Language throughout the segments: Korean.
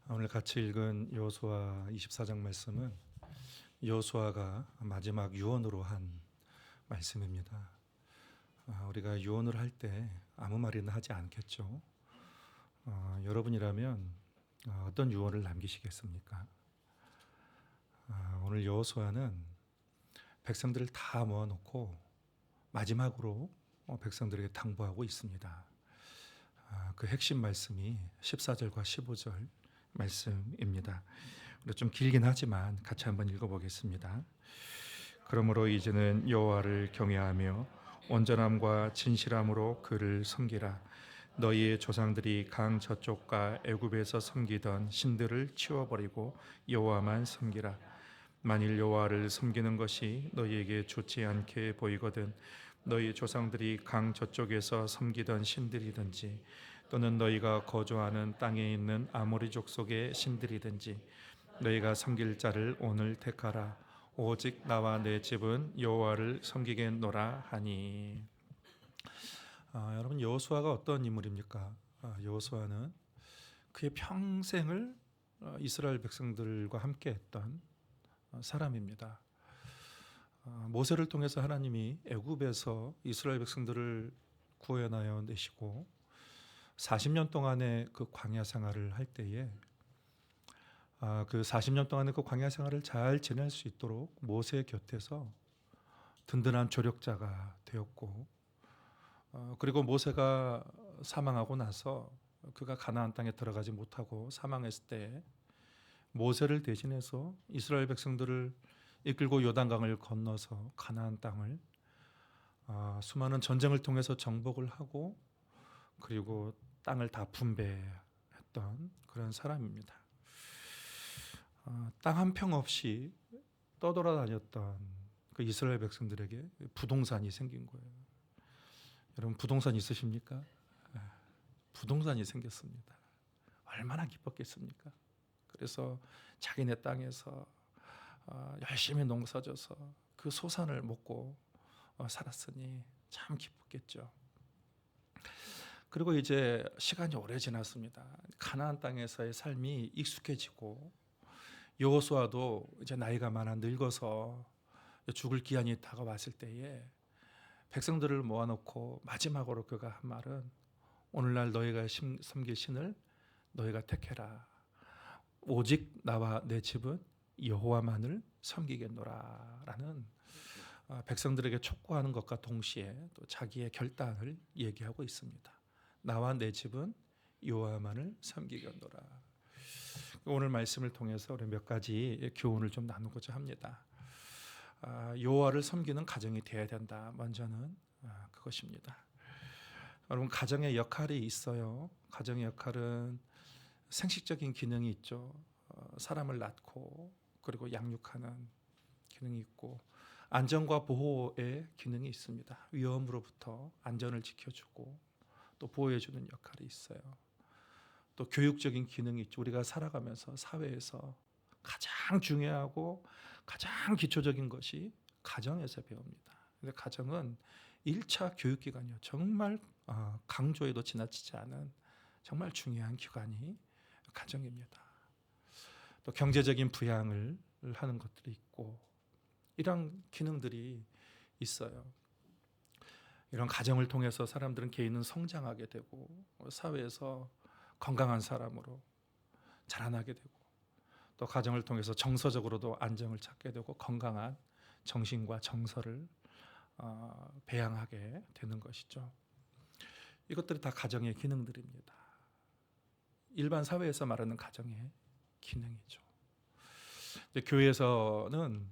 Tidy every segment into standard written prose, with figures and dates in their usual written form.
오늘 같이 읽은 여호수아 24장 말씀은 여호수아가 마지막 유언으로 한 말씀입니다. 우리가 유언을 할 때 아무 말이나 하지 않겠죠. 여러분이라면 어떤 유언을 남기시겠습니까? 오늘 여호수아는 백성들을 다 모아놓고 마지막으로 백성들에게 당부하고 있습니다. 그 핵심 말씀이 14절과 15절 말씀입니다. 좀 길긴 하지만 같이 한번 읽어보겠습니다. 그러므로 이제는 여호와를 경외하며 온전함과 진실함으로 그를 섬기라. 너희의 조상들이 강 저쪽과 애굽에서 섬기던 신들을 치워버리고 여호와만 섬기라. 만일 여호와를 섬기는 것이 너희에게 좋지 않게 보이거든 너희 조상들이 강 저쪽에서 섬기던 신들이든지 또는 너희가 거주하는 땅에 있는 아모리 족속의 신들이든지 너희가 섬길 자를 오늘 택하라. 오직 나와 내 집은 여호와를 섬기겠노라 하니. 여러분, 여호수아가 어떤 인물입니까? 여호수아는 그의 평생을 이스라엘 백성들과 함께했던 사람입니다. 모세를 통해서 하나님이 애굽에서 이스라엘 백성들을 구원하여 내시고 40년 동안의 그 광야 생활을 할 때에 그 40년 동안의 그 광야 생활을 잘 지낼 수 있도록 모세 곁에서 든든한 조력자가 되었고, 그리고 모세가 사망하고 나서 그가 가나안 땅에 들어가지 못하고 사망했을 때 모세를 대신해서 이스라엘 백성들을 이끌고 요단강을 건너서 가나안 땅을 수많은 전쟁을 통해서 정복을 하고 그리고 땅을 다 분배했던 그런 사람입니다. 땅 한 평 없이 떠돌아다녔던 그 이스라엘 백성들에게 부동산이 생긴 거예요. 여러분, 부동산 있으십니까? 부동산이 생겼습니다. 얼마나 기뻤겠습니까? 그래서 자기네 땅에서 열심히 농사져서 그 소산을 먹고 살았으니 참 기뻤겠죠. 그리고 이제 시간이 오래 지났습니다. 가나안 땅에서의 삶이 익숙해지고 여호수아도 이제 나이가 많아 늙어서 죽을 기한이 다가왔을 때에 백성들을 모아놓고 마지막으로 그가 한 말은 오늘날 너희가 섬길 신을 너희가 택해라. 오직 나와 내 집은 여호와만을 섬기겠노라 라는 백성들에게 촉구하는 것과 동시에 또 자기의 결단을 얘기하고 있습니다. 나와 내 집은 여호와만을 섬기겠노라. 오늘 말씀을 통해서 우리 몇 가지 교훈을 좀 나누고자 합니다. 여호와를 섬기는 가정이 되어야 된다. 먼저는 그것입니다. 여러분, 가정의 역할이 있어요. 가정의 역할은 생식적인 기능이 있죠. 사람을 낳고 그리고 양육하는 기능이 있고 안전과 보호의 기능이 있습니다. 위험으로부터 안전을 지켜주고 또 보호해주는 역할이 있어요. 또 교육적인 기능이 있죠. 우리가 살아가면서 사회에서 가장 중요하고 가장 기초적인 것이 가정에서 배웁니다. 근데 가정은 1차 교육기관이요. 정말 강조해도 지나치지 않은 정말 중요한 기관이 가정입니다. 또 경제적인 부양을 하는 것들이 있고 이런 기능들이 있어요. 이런 가정을 통해서 사람들은 개인은 성장하게 되고 사회에서 건강한 사람으로 자라나게 되고 또 가정을 통해서 정서적으로도 안정을 찾게 되고 건강한 정신과 정서를 배양하게 되는 것이죠. 이것들이 다 가정의 기능들입니다. 일반 사회에서 말하는 가정의 기능이죠. 교회에서는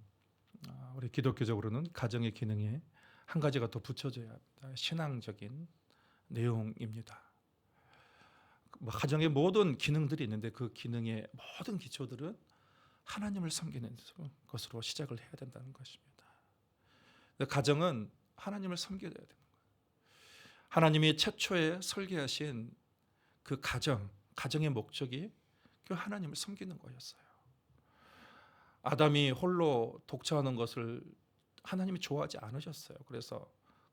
우리 기독교적으로는 가정의 기능에 한 가지가 더 붙여져야 합니다. 신앙적인 내용입니다. 가정의 모든 기능들이 있는데 그 기능의 모든 기초들은 하나님을 섬기는 것으로 시작을 해야 된다는 것입니다. 가정은 하나님을 섬겨야 되는 거예요. 하나님이 최초에 설계하신 그 가정의 목적이 그 하나님을 섬기는 거였어요. 아담이 홀로 독처하는 것을 하나님이 좋아하지 않으셨어요. 그래서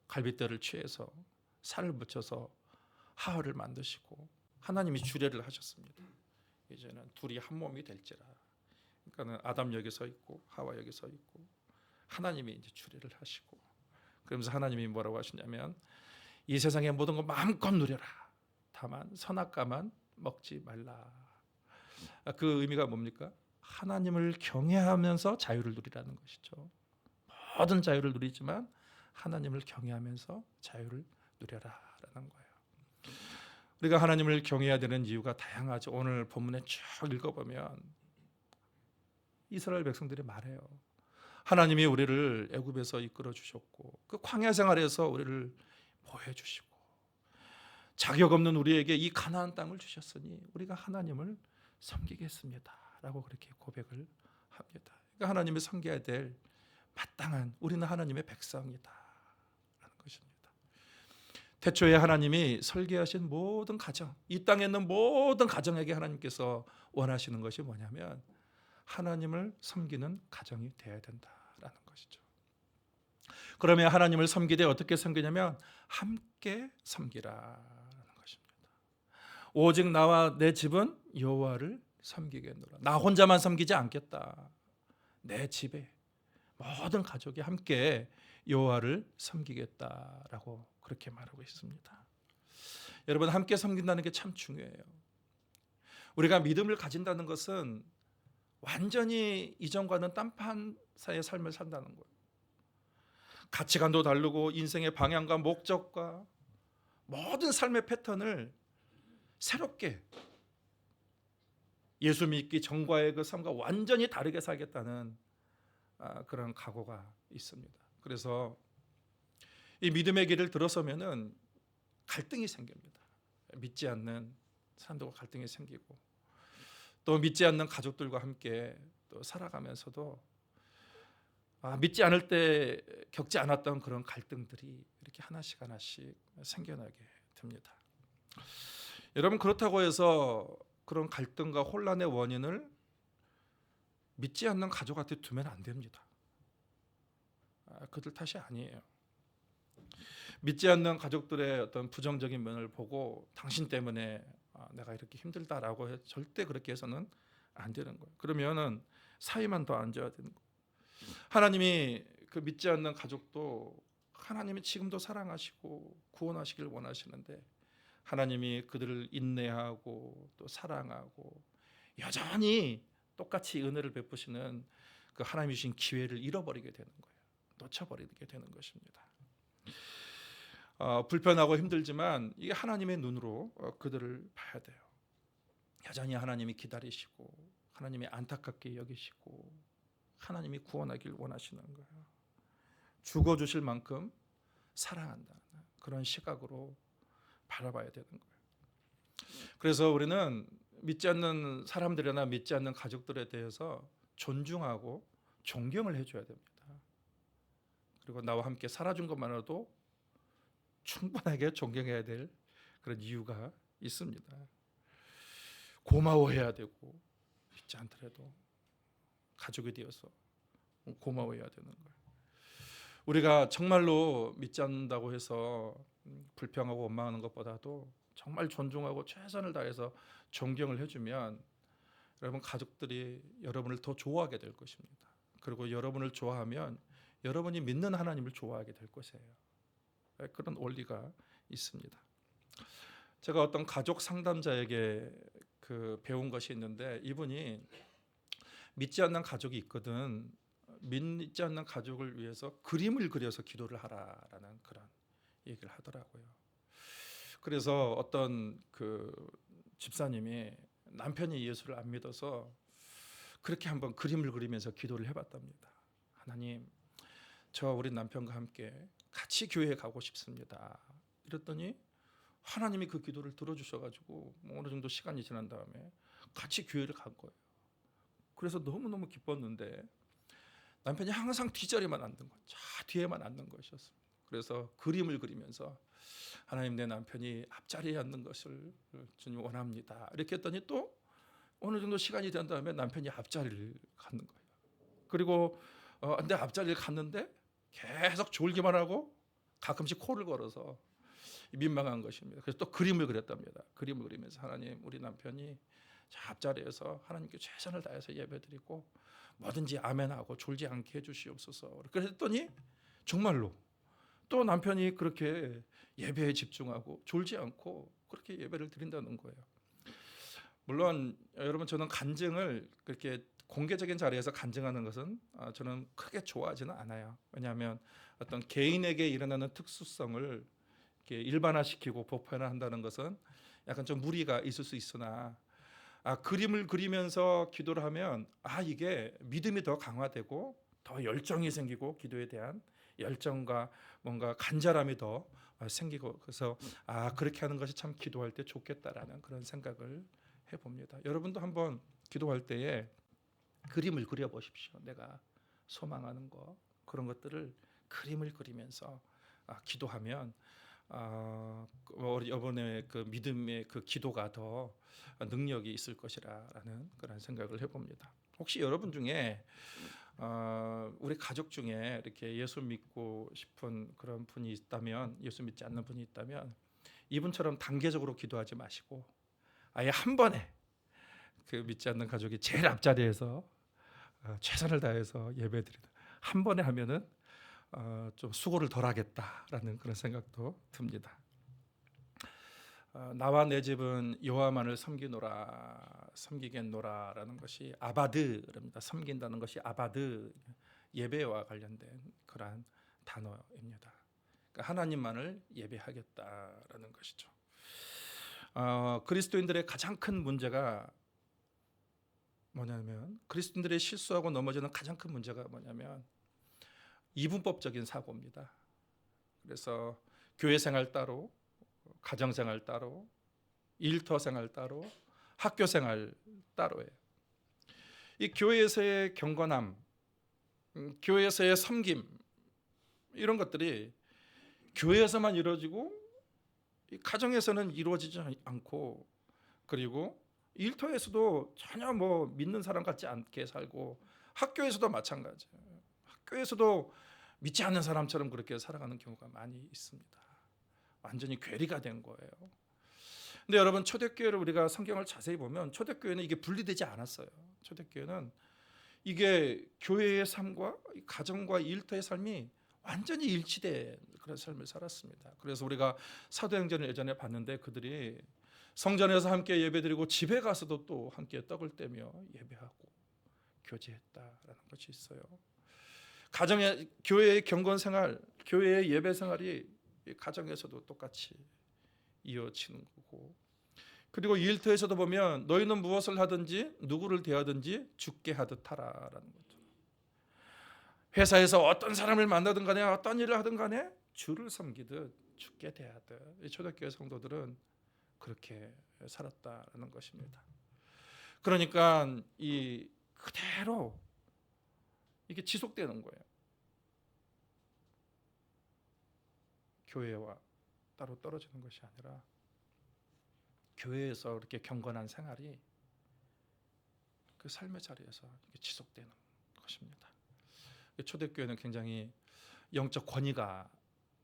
갈빗대를 취해서 살을 붙여서 하와를 만드시고 하나님이 주례를 하셨습니다. 이제는 둘이 한 몸이 될지라. 그러니까는 아담 여기 서 있고 하와 여기 서 있고 하나님이 이제 주례를 하시고, 그러면서 하나님이 뭐라고 하시냐면 이 세상의 모든 거 마음껏 누려라. 다만 선악과만 먹지 말라. 그 의미가 뭡니까? 하나님을 경외하면서 자유를 누리라는 것이죠. 모든 자유를 누리지만 하나님을 경외하면서 자유를 누려라라는 거예요. 우리가 하나님을 경외해야 되는 이유가 다양하죠. 오늘 본문에 쭉 읽어보면 이스라엘 백성들이 말해요. 하나님이 우리를 애굽에서 이끌어 주셨고 그 광야 생활에서 우리를 보호해 주시고 자격 없는 우리에게 이 가나안 땅을 주셨으니 우리가 하나님을 섬기겠습니다라고 그렇게 고백을 합니다. 그러니까 하나님이 섬겨야 될 마땅한, 우리는 하나님의 백성이다라는 것입니다. 태초에 하나님이 설계하신 모든 가정, 이 땅에 있는 모든 가정에게 하나님께서 원하시는 것이 뭐냐면 하나님을 섬기는 가정이 되어야 된다라는 것이죠. 그러면 하나님을 섬기되 어떻게 섬기냐면 함께 섬기라라는 것입니다. 오직 나와 내 집은 여호와를 섬기겠노라. 나 혼자만 섬기지 않겠다. 내 집에 모든 가족이 함께 여호와를 섬기겠다라고 그렇게 말하고 있습니다. 여러분, 함께 섬긴다는 게 참 중요해요. 우리가 믿음을 가진다는 것은 완전히 이전과는 딴판 사이의 삶을 산다는 거예요. 가치관도 다르고 인생의 방향과 목적과 모든 삶의 패턴을 새롭게 예수 믿기 전과의 그 삶과 완전히 다르게 살겠다는 그런 각오가 있습니다. 그래서 이 믿음의 길을 들어서면은 갈등이 생깁니다. 믿지 않는 사람들과 갈등이 생기고 또 믿지 않는 가족들과 함께 또 살아가면서도 믿지 않을 때 겪지 않았던 그런 갈등들이 이렇게 하나씩 생겨나게 됩니다. 여러분, 그렇다고 해서 그런 갈등과 혼란의 원인을 믿지 않는 가족한테 두면 안 됩니다. 그들 탓이 아니에요. 믿지 않는 가족들의 어떤 부정적인 면을 보고 당신 때문에 내가 이렇게 힘들다라고 절대 그렇게 해서는 안 되는 거예요. 그러면은 사이만 더 안 좋아야 되는 거예요. 하나님이 그 믿지 않는 가족도 하나님이 지금도 사랑하시고 구원하시길 원하시는데 하나님이 그들을 인내하고 또 사랑하고 여전히 똑같이 은혜를 베푸시는 그 하나님이 주신 기회를 잃어버리게 되는 거예요. 놓쳐버리게 되는 것입니다. 불편하고 힘들지만 이게 하나님의 눈으로 그들을 봐야 돼요. 여전히 하나님이 기다리시고 하나님이 안타깝게 여기시고 하나님이 구원하길 원하시는 거예요. 죽어주실 만큼 사랑한다는 그런 시각으로 바라봐야 되는 거예요. 그래서 우리는 믿지 않는 사람들이나 믿지 않는 가족들에 대해서 존중하고 존경을 해줘야 됩니다. 그리고 나와 함께 살아준 것만으로도 충분하게 존경해야 될 그런 이유가 있습니다. 고마워해야 되고 믿지 않더라도 가족이 되어서 고마워해야 되는 거예요. 우리가 정말로 믿지 않는다고 해서 불평하고 원망하는 것보다도 정말 존중하고 최선을 다해서 존경을 해주면 여러분 가족들이 여러분을 더 좋아하게 될 것입니다. 그리고 여러분을 좋아하면 여러분이 믿는 하나님을 좋아하게 될 것이에요. 그런 원리가 있습니다. 제가 어떤 가족 상담자에게 배운 것이 있는데 이분이 믿지 않는 가족이 있거든. 믿지 않는 가족을 위해서 그림을 그려서 기도를 하라라는 그런 얘기를 하더라고요. 그래서 어떤 집사님이 남편이 예수를 안 믿어서 그렇게 한번 그림을 그리면서 기도를 해봤답니다. 하나님, 저 우리 남편과 함께 같이 교회에 가고 싶습니다. 이랬더니 하나님이 그 기도를 들어주셔가지고 어느 정도 시간이 지난 다음에 같이 교회를 간 거예요. 그래서 너무너무 기뻤는데 남편이 항상 뒷자리만 앉는 거, 뒤에만 앉는 것이었습니다. 그래서 그림을 그리면서 하나님, 내 남편이 앞자리에 앉는 것을 주님 원합니다. 이렇게 했더니 또 어느 정도 시간이 된 다음에 남편이 앞자리를 갖는 거예요. 그리고 내 앞자리를 갔는데 계속 졸기만 하고 가끔씩 코를 걸어서 민망한 것입니다. 그래서 또 그림을 그렸답니다. 그림을 그리면서 하나님, 우리 남편이 자, 앞자리에서 하나님께 최선을 다해서 예배드리고 뭐든지 아멘하고 졸지 않게 해주시옵소서. 그랬더니 정말로 또 남편이 그렇게 예배에 집중하고 졸지 않고 그렇게 예배를 드린다는 거예요. 물론 여러분, 저는 간증을 그렇게 공개적인 자리에서 간증하는 것은 저는 크게 좋아하지는 않아요. 왜냐하면 어떤 개인에게 일어나는 특수성을 이렇게 일반화시키고 보편화한다는 것은 약간 좀 무리가 있을 수 있으나 그림을 그리면서 기도를 하면 이게 믿음이 더 강화되고 더 열정이 생기고 기도에 대한 열정과 뭔가 간절함이 더 생기고, 그래서 그렇게 하는 것이 참 기도할 때 좋겠다라는 그런 생각을 해봅니다. 여러분도 한번 기도할 때에 그림을 그려보십시오. 내가 소망하는 거, 그런 것들을 그림을 그리면서 기도하면 이번에 그 믿음의 그 기도가 더 능력이 있을 것이라는 그런 생각을 해봅니다. 혹시 여러분 중에 우리 가족 중에 이렇게 예수 믿고 싶은 그런 분이 있다면, 예수 믿지 않는 분이 있다면 이분처럼 단계적으로 기도하지 마시고 아예 한 번에 그 믿지 않는 가족이 제일 앞자리에서 최선을 다해서 예배드리다 한 번에 하면은 좀 수고를 덜 하겠다라는 그런 생각도 듭니다. 나와 내 집은 여호와만을 섬기겠노라라는 것이 아바드입니다. 섬긴다는 것이 아바드, 예배와 관련된 그러한 단어입니다. 그러니까 하나님만을 예배하겠다라는 것이죠. 그리스도인들의 가장 큰 문제가 뭐냐면, 그리스도인들의 실수하고 넘어지는 가장 큰 문제가 뭐냐면 이분법적인 사고입니다. 그래서 교회 생활 따로, 가정 생활 따로, 일터 생활 따로, 학교 생활 따로예요. 이 교회에서의 경건함, 교회에서의 섬김, 이런 것들이 교회에서만 이루어지고 가정에서는 이루어지지 않고, 그리고 일터에서도 전혀 믿는 사람 같지 않게 살고, 학교에서도 마찬가지예요. 학교에서도 믿지 않는 사람처럼 그렇게 살아가는 경우가 많이 있습니다. 완전히 괴리가 된 거예요. 근데 여러분, 초대교회를 우리가 성경을 자세히 보면 초대교회는 이게 분리되지 않았어요. 초대교회는 이게 교회의 삶과 가정과 일터의 삶이 완전히 일치된 그런 삶을 살았습니다. 그래서 우리가 사도행전을 예전에 봤는데 그들이 성전에서 함께 예배드리고 집에 가서도 또 함께 떡을 떼며 예배하고 교제했다라는 것이 있어요. 가정의 교회의 경건 생활, 교회의 예배 생활이 가정에서도 똑같이 이어지는 거고, 그리고 일터에서도 보면 너희는 무엇을 하든지 누구를 대하든지 주께 하듯 하라라는 거죠. 회사에서 어떤 사람을 만나든 간에 어떤 일을 하든 간에 주를 섬기듯 주께 대하듯, 초대교회 성도들은 그렇게 살았다라는 것입니다. 그러니까 이 그대로 이게 지속되는 거예요. 교회와 따로 떨어지는 것이 아니라 교회에서 이렇게 경건한 생활이 그 삶의 자리에서 지속되는 것입니다. 초대교회는 굉장히 영적 권위가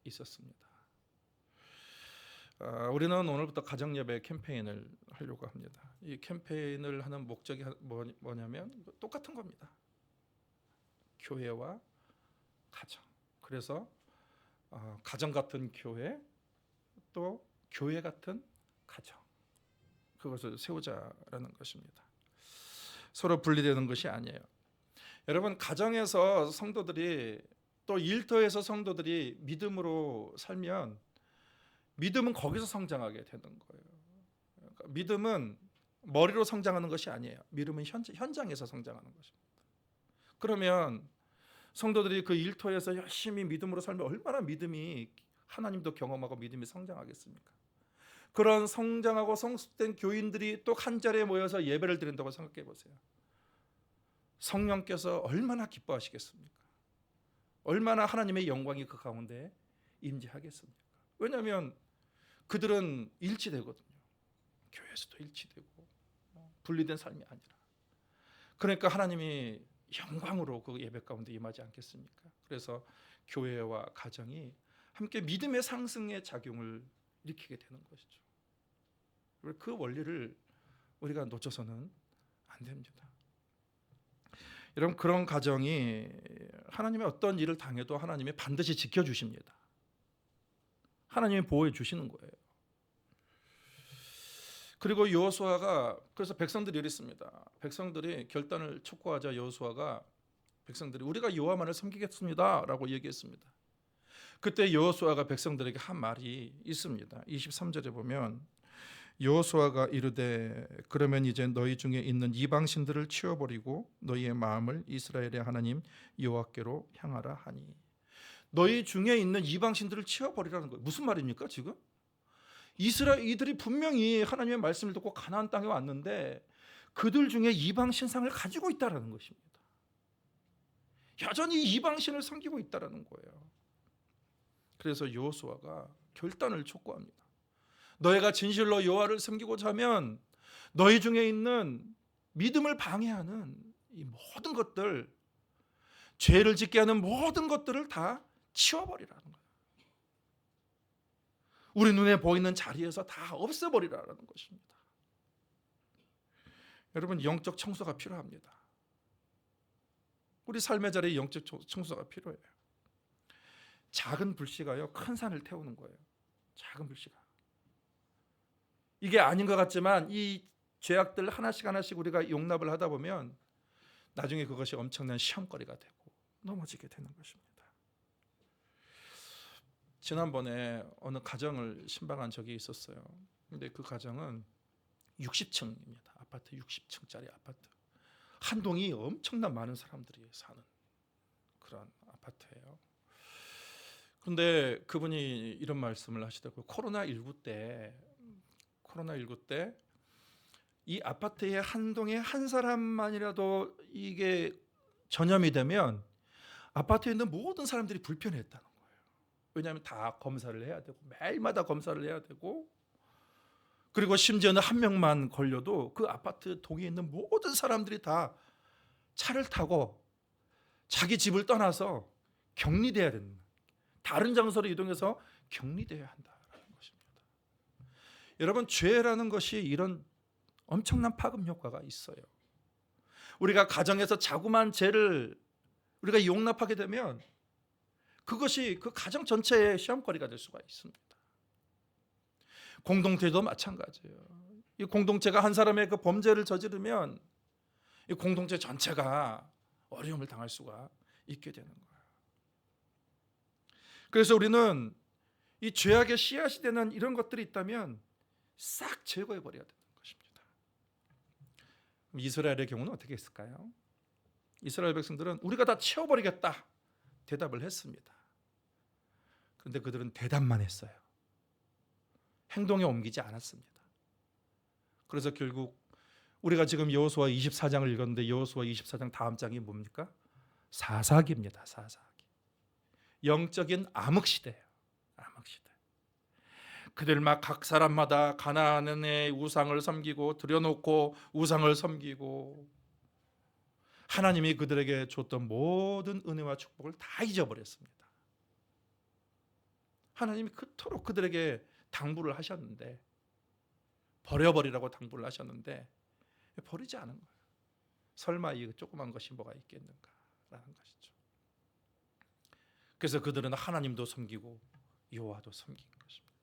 있었습니다. 우리는 오늘부터 가정예배 캠페인을 하려고 합니다. 이 캠페인을 하는 목적이 뭐냐면 똑같은 겁니다. 교회와 가정. 그래서 가정 같은 교회, 또 교회 같은 가정, 그것을 세우자라는 것입니다. 서로 분리되는 것이 아니에요. 여러분, 가정에서 성도들이, 또 일터에서 성도들이 믿음으로 살면 믿음은 거기서 성장하게 되는 거예요. 그러니까 믿음은 머리로 성장하는 것이 아니에요. 믿음은 현장에서 성장하는 것입니다. 그러면 성도들이 그 일터에서 열심히 믿음으로 살면 얼마나 믿음이, 하나님도 경험하고 믿음이 성장하겠습니까? 그런 성장하고 성숙된 교인들이 또 한 자리에 모여서 예배를 드린다고 생각해 보세요. 성령께서 얼마나 기뻐하시겠습니까? 얼마나 하나님의 영광이 그 가운데 임재하겠습니까? 왜냐하면 그들은 일치되거든요. 교회에서도 일치되고 분리된 삶이 아니라. 그러니까 하나님이 영광으로 그 예배 가운데 임하지 않겠습니까? 그래서 교회와 가정이 함께 믿음의 상승의 작용을 일으키게 되는 것이죠. 그 원리를 우리가 놓쳐서는 안 됩니다. 여러분, 그런 가정이 하나님의 어떤 일을 당해도 하나님이 반드시 지켜주십니다. 하나님이 보호해 주시는 거예요. 그리고 여호수아가, 그래서 백성들이 이랬습니다. 백성들이 결단을 촉구하자 여호수아가, 백성들이 우리가 여호와만을 섬기겠습니다 라고 얘기했습니다. 그때 여호수아가 백성들에게 한 말이 있습니다. 23절에 보면 여호수아가 이르되 그러면 이제 너희 중에 있는 이방 신들을 치워버리고 너희의 마음을 이스라엘의 하나님 여호와께로 향하라 하니. 너희 중에 있는 이방 신들을 치워버리라는 거예요. 무슨 말입니까 지금? 이들이 분명히 하나님의 말씀을 듣고 가나안 땅에 왔는데 그들 중에 이방 신상을 가지고 있다라는 것입니다. 여전히 이방 신을 섬기고 있다라는 거예요. 그래서 여호수아가 결단을 촉구합니다. 너희가 진실로 여호와를 섬기고자 하면 너희 중에 있는 믿음을 방해하는 이 모든 것들, 죄를 짓게 하는 모든 것들을 다 치워버리라는 거예요. 우리 눈에 보이는 자리에서 다 없애버리라는 것입니다. 여러분, 영적 청소가 필요합니다. 우리 삶의 자리에 영적 청소가 필요해요. 작은 불씨가요, 큰 산을 태우는 거예요. 작은 불씨가. 이게 아닌 것 같지만 이 죄악들 하나씩 하나씩 우리가 용납을 하다 보면 나중에 그것이 엄청난 시험거리가 되고 넘어지게 되는 것입니다. 지난번에 어느 가정을 신방한 적이 있었어요. 근데 그 가정은 60층입니다. 아파트 60층짜리 아파트. 한 동이 엄청난 많은 사람들이 사는 그런 아파트예요. 그런데 그분이 이런 말씀을 하시더라고요. 코로나19 때 이 아파트의 한 동에 한 사람만이라도 이게 전염이 되면 아파트에 있는 모든 사람들이 불편했다는 거예요. 왜냐하면 다 검사를 해야 되고 매일마다 검사를 해야 되고, 그리고 심지어는 한 명만 걸려도 그 아파트 동에 있는 모든 사람들이 다 차를 타고 자기 집을 떠나서 격리돼야 된다. 다른 장소로 이동해서 격리돼야 한다는 것입니다. 여러분, 죄라는 것이 이런 엄청난 파급 효과가 있어요. 우리가 가정에서 자그마한 죄를 우리가 용납하게 되면 그것이 그 가정 전체의 시험거리가 될 수가 있습니다. 공동체도 마찬가지예요. 이 공동체가 한 사람의 그 범죄를 저지르면 이 공동체 전체가 어려움을 당할 수가 있게 되는 거예요. 그래서 우리는 이 죄악의 씨앗이 되는 이런 것들이 있다면 싹 제거해 버려야 되는 것입니다. 이스라엘의 경우는 어떻게 했을까요? 이스라엘 백성들은 우리가 다 치워버리겠다 대답을 했습니다. 그런데 그들은 대답만 했어요. 행동에 옮기지 않았습니다. 그래서 결국 우리가 지금 여호수아 24장을 읽었는데 여호수아 24장 다음 장이 뭡니까? 사사기입니다. 사사기. 영적인 암흑시대예요. 암흑시대. 그들 막 각 사람마다 가나안의 우상을 섬기고 들여놓고 우상을 섬기고 하나님이 그들에게 줬던 모든 은혜와 축복을 다 잊어버렸습니다. 하나님이 그토록 그들에게 당부를 하셨는데, 버려버리라고 당부를 하셨는데 버리지 않은 거예요. 설마 이 조그만 것이 뭐가 있겠는가라는 것이죠. 그래서 그들은 하나님도 섬기고 여호와도 섬긴 것입니다.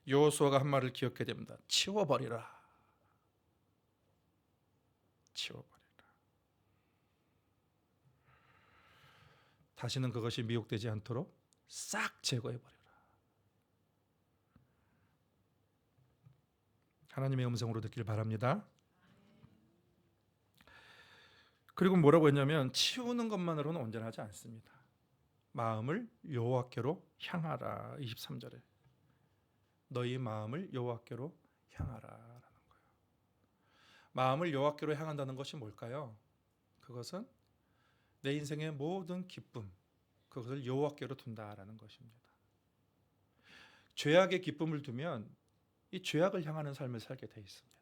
여호수아가 한 말을 기억해야 됩니다. 치워버리라. 치워버리라. 다시는 그것이 미혹되지 않도록 싹 제거해버려라. 하나님의 음성으로 듣길 바랍니다. 그리고 뭐라고 했냐면 치우는 것만으로는 온전하지 않습니다. 마음을 여호와께로 향하라. 23절에 너희 마음을 여호와께로 향하라라는 거예요. 마음을 여호와께로 향한다는 것이 뭘까요? 그것은 내 인생의 모든 기쁨, 그것을 여호와께로 둔다라는 것입니다. 죄악의 기쁨을 두면 이 죄악을 향하는 삶을 살게 돼 있습니다.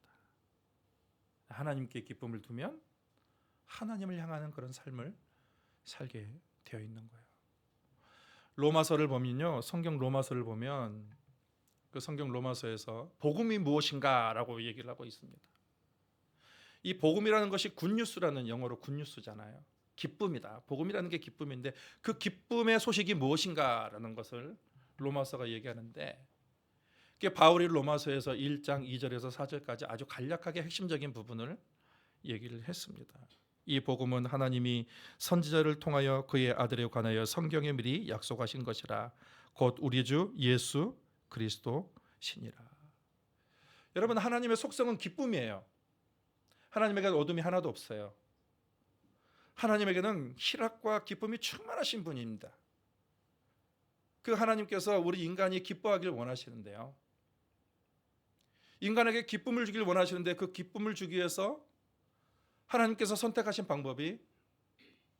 하나님께 기쁨을 두면 하나님을 향하는 그런 삶을 살게 되어 있는 거예요. 로마서를 보면요, 성경 로마서를 보면 그 성경 로마서에서 복음이 무엇인가라고 얘기를 하고 있습니다. 이 복음이라는 것이 굿뉴스라는 영어로 굿뉴스잖아요. 기쁨이다. 복음이라는 게 기쁨인데 그 기쁨의 소식이 무엇인가라는 것을 로마서가 얘기하는데, 그게 바울이 로마서에서 1장 2절에서 4절까지 아주 간략하게 핵심적인 부분을 얘기를 했습니다. 이 복음은 하나님이 선지자를 통하여 그의 아들에 관하여 성경에 미리 약속하신 것이라. 곧 우리 주 예수 그리스도시니라. 여러분, 하나님의 속성은 기쁨이에요. 하나님에게 어둠이 하나도 없어요. 하나님에게는 희락과 기쁨이 충만하신 분입니다. 그 하나님께서 우리 인간이 기뻐하기를 원하시는데요, 인간에게 기쁨을 주길 원하시는데 그 기쁨을 주기 위해서 하나님께서 선택하신 방법이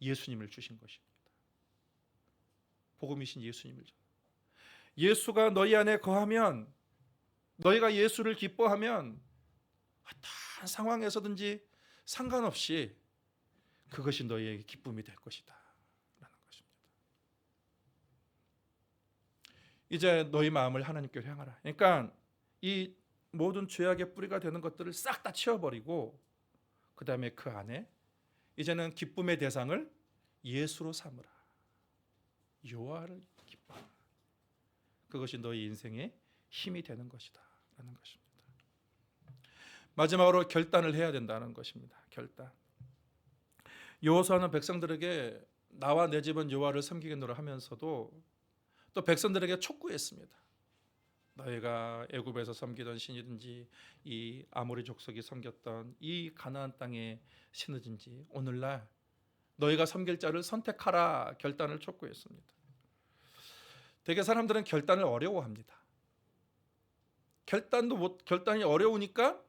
예수님을 주신 것입니다. 복음이신 예수님을. 예수가 너희 안에 거하면, 너희가 예수를 기뻐하면 어떤 상황에서든지 상관없이 그것이 너희에게 기쁨이 될 것이다 라는 것입니다. 이제 너희 마음을 하나님께로 향하라. 그러니까 이 모든 죄악의 뿌리가 되는 것들을 싹 다 치워버리고 그 다음에 그 안에 이제는 기쁨의 대상을 예수로 삼으라. 여호와를 기뻐하라. 그것이 너희 인생의 힘이 되는 것이다 라는 것입니다. 마지막으로 결단을 해야 된다는 것입니다. 결단. 여호수아는 백성들에게 나와 내 집은 여호와를 섬기겠노라 하면서도 또 백성들에게 촉구했습니다. 너희가 애굽에서 섬기던 신이든지 이 아모리 족속이 섬겼던 이 가나안 땅의 신이든지 오늘날 너희가 섬길 자를 선택하라 결단을 촉구했습니다. 대개 사람들은 결단을 어려워합니다. 결단이 어려우니까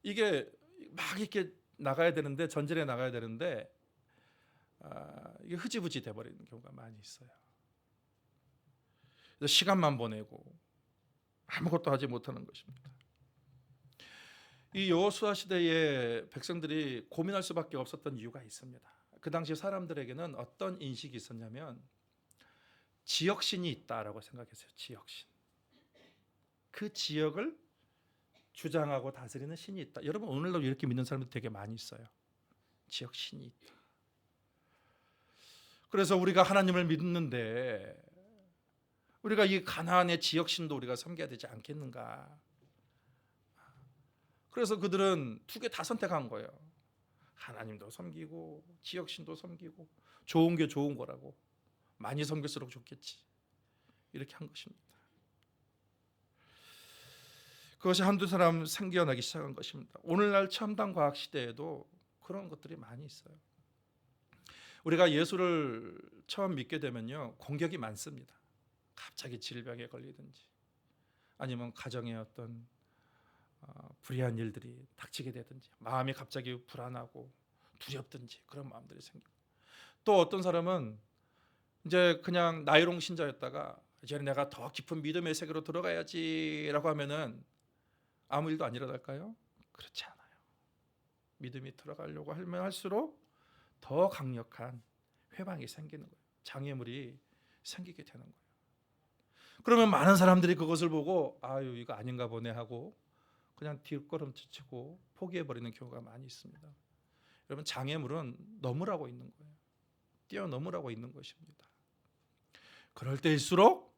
이게 막 이렇게 나가야 되는데, 전진해 나가야 되는데 이게 흐지부지 돼버리는 경우가 많이 있어요. 그래서 시간만 보내고 아무것도 하지 못하는 것입니다. 이 여호수아 시대의 백성들이 고민할 수밖에 없었던 이유가 있습니다. 그 당시 사람들에게는 어떤 인식이 있었냐면 지역신이 있다라고 생각했어요. 지역신. 그 지역을 주장하고 다스리는 신이 있다. 여러분, 오늘도 이렇게 믿는 사람들 되게 많이 있어요. 지역신이 있다. 그래서 우리가 하나님을 믿는데 우리가 이 가나안의 지역신도 우리가 섬겨야 되지 않겠는가. 그래서 그들은 두 개 다 선택한 거예요. 하나님도 섬기고 지역신도 섬기고, 좋은 게 좋은 거라고, 많이 섬길수록 좋겠지, 이렇게 한 것입니다. 그것이 한두 사람 생겨나기 시작한 것입니다. 오늘날 첨단 과학 시대에도 그런 것들이 많이 있어요. 우리가 예수를 처음 믿게 되면요, 공격이 많습니다. 갑자기 질병에 걸리든지 아니면 가정에 어떤 불의한 일들이 닥치게 되든지 마음이 갑자기 불안하고 두렵든지 그런 마음들이 생겨요. 또 어떤 사람은 이제 그냥 나이롱 신자였다가 이제 내가 더 깊은 믿음의 세계로 들어가야지라고 하면은 아무 일도 안 일어날까요? 그렇지 않아요. 믿음이 들어가려고 하면 할수록 더 강력한 회방이 생기는 거예요. 장애물이 생기게 되는 거예요. 그러면 많은 사람들이 그것을 보고 아유 이거 아닌가 보네 하고 그냥 뒷걸음치고 포기해버리는 경우가 많이 있습니다. 여러분, 장애물은 넘으라고 있는 거예요. 뛰어넘으라고 있는 것입니다. 그럴 때일수록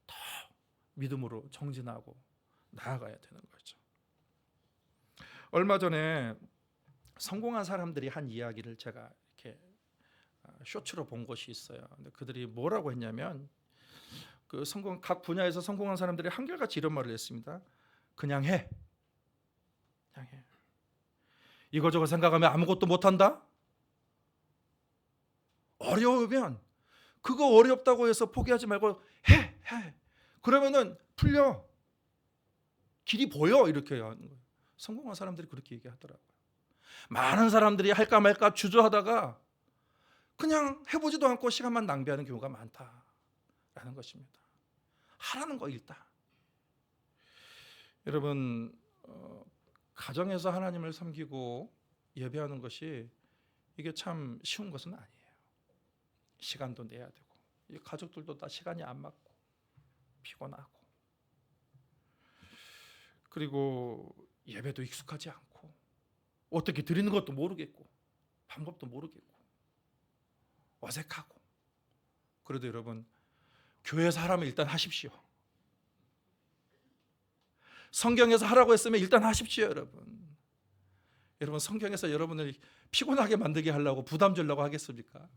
더 믿음으로 정진하고 나아가야 되는 거죠. 얼마 전에 성공한 사람들이 한 이야기를 제가 이렇게 쇼츠로 본 것이 있어요. 근데 그들이 뭐라고 했냐면 각 분야에서 성공한 사람들이 한결같이 이런 말을 했습니다. 그냥 해. 그냥 해. 이거저거 생각하면 아무것도 못한다? 어려우면 그거 어렵다고 해서 포기하지 말고 해. 그러면은 풀려. 길이 보여. 이렇게 하는 거예요. 성공한 사람들이 그렇게 얘기하더라고요. 많은 사람들이 할까 말까 주저하다가 그냥 해보지도 않고 시간만 낭비하는 경우가 많다라는 것입니다. 하라는 거 일단. 여러분, 가정에서 하나님을 섬기고 예배하는 것이 이게 참 쉬운 것은 아니에요. 시간도 내야 되고 가족들도 다 시간이 안 맞고 피곤하고, 그리고 예배도 익숙하지 않고 어떻게 드리는 것도 모르겠고 방법도 모르겠고 어색하고. 그래도 여러분, 교회에서 하라면 일단 하십시오. 성경에서 하라고 했으면 일단 하십시오. 여러분 성경에서 여러분을 피곤하게 만들게 하려고 부담 주려고 하겠습니까?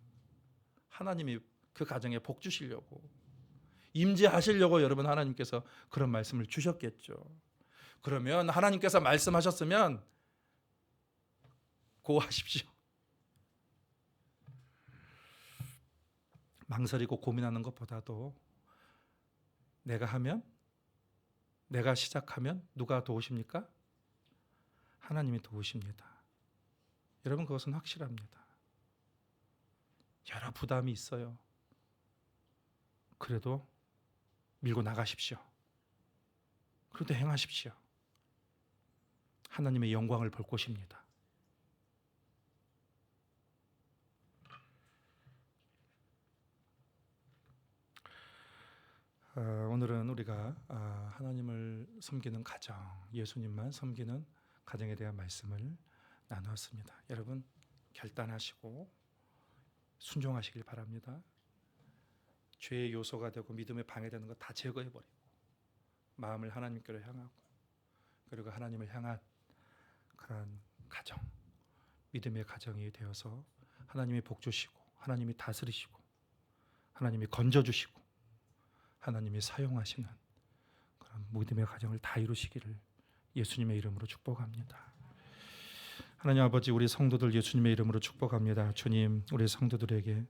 하나님이 그 가정에 복 주시려고, 임재하시려고 여러분 하나님께서 그런 말씀을 주셨겠죠. 그러면 하나님께서 말씀하셨으면 고하십시오. 망설이고 고민하는 것보다도 내가 하면, 내가 시작하면 누가 도우십니까? 하나님이 도우십니다. 여러분 그것은 확실합니다. 여러 부담이 있어요. 그래도 밀고 나가십시오. 그래도 행하십시오. 하나님의 영광을 볼 것입니다. 오늘은 우리가 하나님을 섬기는 가정, 예수님만 섬기는 가정에 대한 말씀을 나누었습니다. 여러분 결단하시고 순종하시길 바랍니다. 죄의 요소가 되고 믿음에 방해되는 것 다 제거해버리고 마음을 하나님께로 향하고, 그리고 하나님을 향한 그런 가정, 믿음의 가정이 되어서 하나님이 복 주시고 하나님이 다스리시고 하나님이 건져주시고 하나님이 사용하시는 그런 믿음의 가정을 다 이루시기를 예수님의 이름으로 축복합니다. 하나님 아버지, 우리 성도들 예수님의 이름으로 축복합니다. 주님, 우리 성도들에게